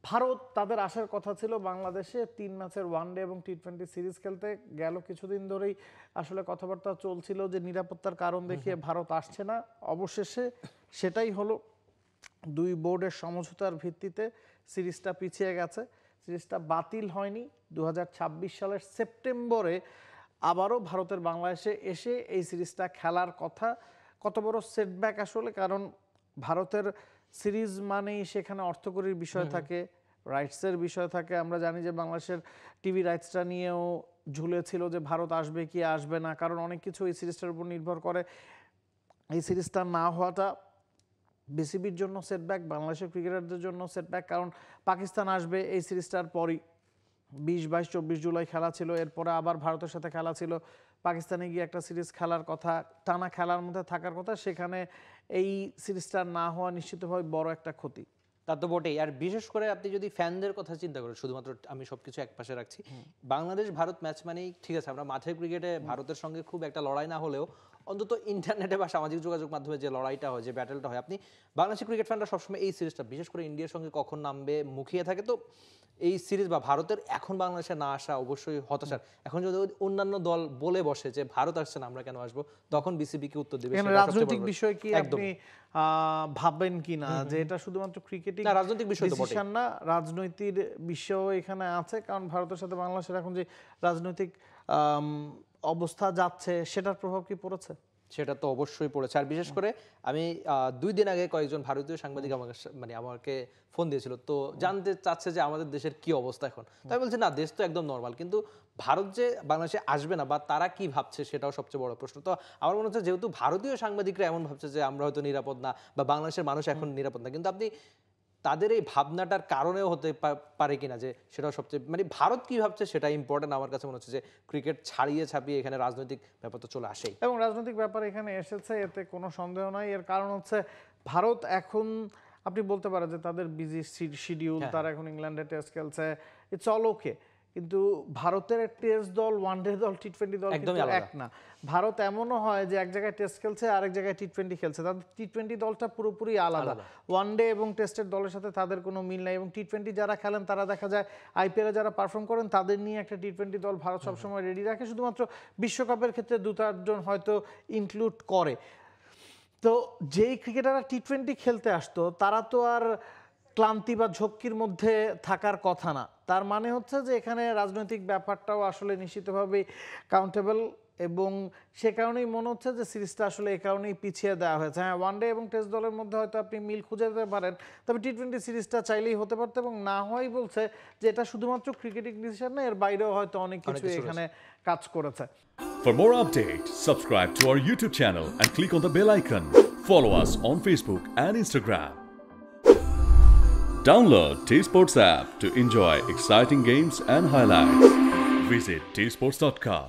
ভারত তাদের আসার কথা ছিল বাংলাদেশে 3 ম্যাচের ওয়ানডে এবং টি20 সিরিজ খেলতে। গেল কিছুদিন ধরেই আসলে কথাবার্তা চলছিল যে নিরাপত্তার কারণ দেখিয়ে ভারত আসছে না। অবশেষে সেটাই হলো, 2 বোর্ডের সমঝোতার ভিত্তিতে সিরিজটা পিছিয়ে গেছে। সিরিজটা বাতিল হয়নি। 2026 সালের সেপ্টেম্বরে আবারও ভারতের বাংলাদেশে এসে এই সিরিজটা খেলার কথা। কত বড় সেটব্যাক আসলে, কারণ ভারতের সিরিজ মানেই সেখানে অর্থকরীর বিষয় থাকে, রাইটসের বিষয় থাকে। আমরা জানি যে বাংলাদেশের টিভি রাইটসটা নিয়েও ঝুলেছিল যে ভারত আসবে কি আসবে না, কারণ অনেক কিছু এই সিরিজটার উপর নির্ভর করে। এই সিরিজটা না হওয়াটা বিসিবির জন্য সেটব্যাক, বাংলাদেশের ক্রিকেটারদের জন্য সেটব্যাক, কারণ পাকিস্তান আসবে এই সিরিজটার পরই। 20, 22, 24 জুলাই খেলা ছিল, এরপরে আবার ভারতের সাথে খেলা ছিল। পাকিস্তানে গিয়ে একটা সিরিজ খেলার কথা, টানা খেলার মধ্যে থাকার কথা, সেখানে এই সিরিজটা না হওয়া নিশ্চিতভাবে বড় একটা ক্ষতি। তা তো বটেই। আর বিশেষ করে আপনি যদি ফ্যানদের কথা চিন্তা করেন, শুধুমাত্র আমি সবকিছু এক পাশে রাখছি, বাংলাদেশ ভারত ম্যাচ মানেই ঠিক আছে, আমরা মাঠের ক্রিকেটে ভারতের সঙ্গে খুব একটা লড়াই না হলেও অন্তত ইন্টারনেটে বা সামাজিক যোগাযোগ মাধ্যমে যে লড়াইটা হয়, যে ব্যাটেলটা হয়, আপনি বাংলাদেশের ক্রিকেট ফ্যানরা সবসময় এই সিরিজটা বিশেষ করে ইন্ডিয়ার সঙ্গে কখন নামবে মুখিয়ে থাকে। তো এই সিরিজ বা ভারতের এখন বাংলাদেশে না আসা অবশ্যই হতাশার। এখন যদি অন্যান্য দল বলে বসে যে ভারত আসছে না, আমরা কেন আসবো, তখন বিসিবিকে উত্তর দেবে। রাজনৈতিক বিষয় কি আপনি ভাববেন কিনা যে এটা শুধুমাত্র ক্রিকেটিং রাজনৈতিক বিষয় না, রাজনৈতিক বিষয় এখানে আছে, কারণ ভারতের সাথে বাংলাদেশের এখন যে রাজনৈতিক অবস্থা যাচ্ছে সেটার প্রভাব কি পড়েছে? সেটা তো অবশ্যই পড়েছে। আর বিশেষ করে আমি 2 দিন আগে কয়েকজন ভারতীয় সাংবাদিক আমাকে ফোন দিয়েছিল, তো জানতে চাচ্ছে যে আমাদের দেশের কি অবস্থা এখন। তাই বলছে না, দেশ তো একদম নর্মাল, কিন্তু ভারত যে বাংলাদেশে আসবে না বা তারা কি ভাবছে সেটাও সবচেয়ে বড় প্রশ্ন। তো আমার মনে হচ্ছে যেহেতু ভারতীয় সাংবাদিকরা এমন ভাবছে যে আমরা হয়তো নিরাপদ না বা বাংলাদেশের মানুষ এখন নিরাপদ না, কিন্তু আপনি তাদের এই ভাবনাটার কারণেও হতে পারে কিনা যে সেটাও সবচেয়ে, মানে ভারত কি ভাবছে সেটা ইম্পর্টেন্ট। আমার কাছে মনে হচ্ছে যে ক্রিকেট ছাড়িয়ে ছাপিয়ে এখানে রাজনৈতিক ব্যাপার তো চলে আসেই, এবং রাজনৈতিক ব্যাপার এখানে এসেছে, এতে কোনো সন্দেহ নাই। এর কারণ হচ্ছে ভারত এখন আপনি বলতে পারেন যে তাদের বিজি শিডিউল, তারা এখন ইংল্যান্ডে টেস্ট খেলছে, ইটস অল ওকে, কিন্তু ভারতের টেস্ট দল, ওয়ানডে দল, টি20 দল কিন্তু এক না। ভারত এমনও হয় যে এক জায়গায় টেস্ট খেলছে, আরেক জায়গায় টি20 খেলছে। তাদের টি20 দলটা পুরোপুরি আলাদা, ওয়ানডে এবং টেস্টের দলের সাথে তাদের কোনো মিল নাই। এবং টি20 যারা খেলেন তারা দেখা যায় আইপিএলে যারা পারফর্ম করেন তাদের নিয়ে একটা টি20 দল ভারত সবসময় রেডি রাখে, শুধুমাত্র বিশ্বকাপের ক্ষেত্রে 2-4 হয়তো ইনক্লুড করে। তো যেই ক্রিকেটাররা টি20 খেলতে আসতো তারা তো আর ক্লান্তি বা ঝক্কির মধ্যে থাকার কথা না। তার মানে হচ্ছে যে এখানে রাজনৈতিক ব্যাপারটাও আসলে নিশ্চিতভাবেই কাউন্টেবল, এবং সে কারণেই মনে হচ্ছে যে সিরিজটা আসলে এই কারণেই পিছিয়ে দেওয়া হয়েছে। হ্যাঁ, ওয়ানডে এবং টেস্ট দলের মধ্যে হয়তো আপনি মিল খুঁজে দিতে পারেন, তবে টি20 সিরিজটা চাইলেই হতে পারতো, এবং না হওয়াই বলছে যে এটা শুধুমাত্র ক্রিকেটিং ডিসিশন না, এর বাইরেও হয়তো অনেক কিছু এখানে কাজ করেছে। For more updates, subscribe to our YouTube channel and click on the bell icon. Follow us on Facebook and Instagram. Download T-Sports app to enjoy exciting games and highlights. Visit tsports.com.